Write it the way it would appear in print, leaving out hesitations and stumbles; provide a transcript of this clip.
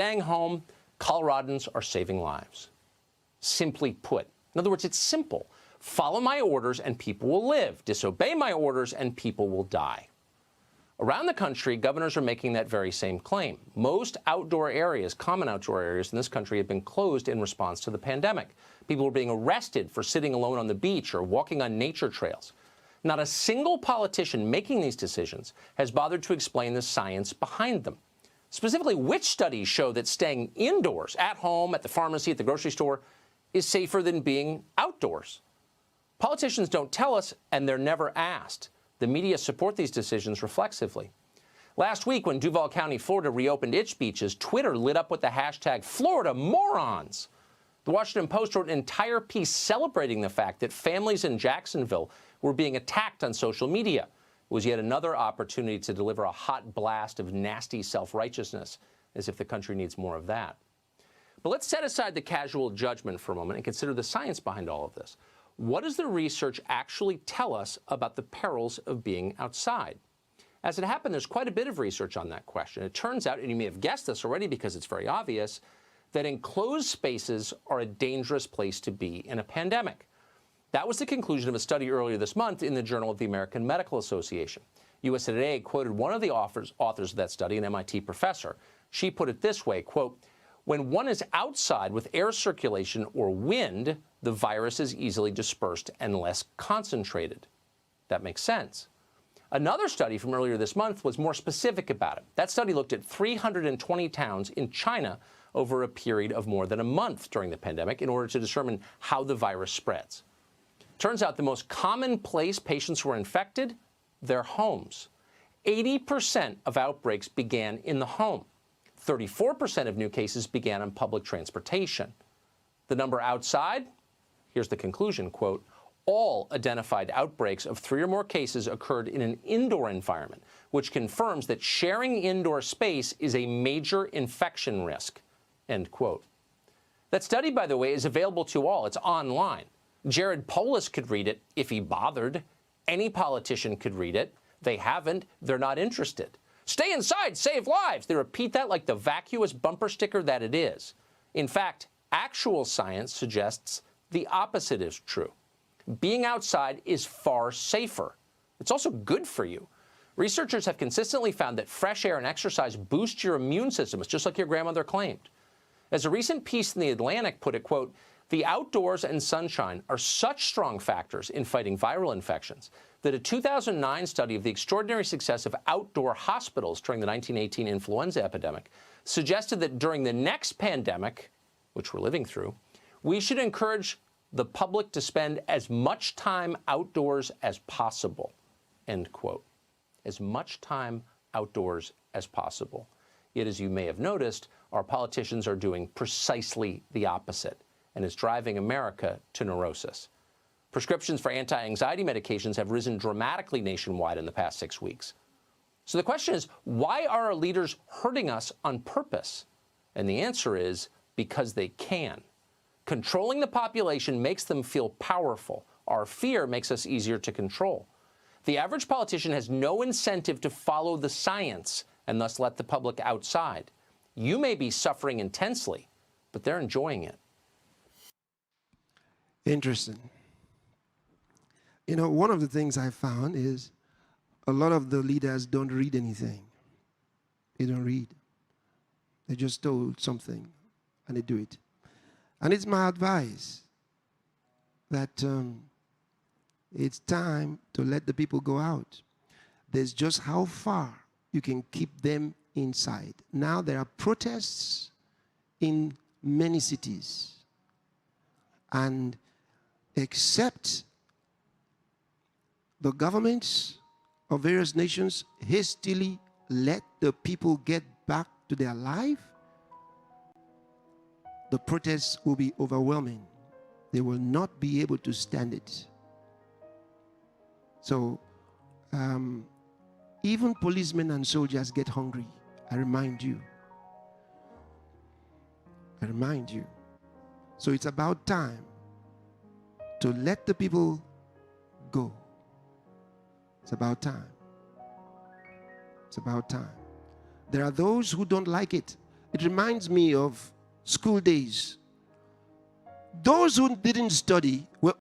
Staying home, Coloradans are saving lives. Simply put. In other words, it's simple. Follow my orders and people will live. Disobey my orders and people will die. Around the country, governors are making that very same claim. Most outdoor areas, common outdoor areas in this country, have been closed in response to the pandemic. People are being arrested for sitting alone on the beach or walking on nature trails. Not a single politician making these decisions has bothered to explain the science behind them. Specifically, which studies show that staying indoors, at home, at the pharmacy, at the grocery store, is safer than being outdoors? Politicians don't tell us, and they're never asked. The media support these decisions reflexively. Last week, when Duval County, Florida, reopened its beaches, Twitter lit up with the hashtag Florida Morons. The Washington Post wrote an entire piece celebrating the fact that families in Jacksonville were being attacked on social media. It was yet another opportunity to deliver a hot blast of nasty self-righteousness, as if the country needs more of that. But let's set aside the casual judgment for a moment and consider the science behind all of this. What does the research actually tell us about the perils of being outside? As it happened, there's quite a bit of research on that question. It turns out, and you may have guessed this already because it's very obvious, that enclosed spaces are a dangerous place to be in a pandemic. That was the conclusion of a study earlier this month in the Journal of the American Medical Association. USA Today quoted one of the authors of that study, an MIT professor. She put it this way, quote, "When one is outside with air circulation or wind, the virus is easily dispersed and less concentrated." That makes sense. Another study from earlier this month was more specific about it. That study looked at 320 towns in China over a period of more than a month during the pandemic in order to determine how the virus spreads. Turns out the most common place patients were infected, their homes. 80% of outbreaks began in the home. 34% of new cases began on public transportation. The number outside? Here's the conclusion, quote, "All identified outbreaks of 3 or more cases occurred in an indoor environment, which confirms that sharing indoor space is a major infection risk," end quote. That study, by the way, is available to all. It's online. Jared Polis could read it if he bothered. Any politician could read it. They haven't. They're not interested. Stay inside, save lives. They repeat that like the vacuous bumper sticker that it is. In fact, actual science suggests the opposite is true. Being outside is far safer. It's also good for you. Researchers have consistently found that fresh air and exercise boost your immune system. It's just like your grandmother claimed. As a recent piece in The Atlantic put it, quote, "The outdoors and sunshine are such strong factors in fighting viral infections that a 2009 study of the extraordinary success of outdoor hospitals during the 1918 influenza epidemic suggested that during the next pandemic, which we're living through, we should encourage the public to spend as much time outdoors as possible," end quote. As much time outdoors as possible. Yet, as you may have noticed, our politicians are doing precisely the opposite, and is driving America to neurosis. Prescriptions for anti-anxiety medications have risen dramatically nationwide in the past 6 weeks. So the question is, why are our leaders hurting us on purpose? And the answer is, because they can. Controlling the population makes them feel powerful. Our fear makes us easier to control. The average politician has no incentive to follow the science and thus let the public outside. You may be suffering intensely, but they're enjoying it. Interesting. You know, one of the things I found is a lot of the leaders don't read anything. They don't read. They just told something and they do it. And it's my advice that it's time to let the people go out. There's just how far you can keep them inside. Now there are protests in many cities. And except the governments of various nations hastily let the people get back to their life, the protests will be overwhelming. They will not be able to stand it. So, even policemen and soldiers get hungry. I remind you. I remind you. So it's about time to let the people go. It's about time. It's about time. There are those who don't like it. It reminds me of school days. Those who didn't study were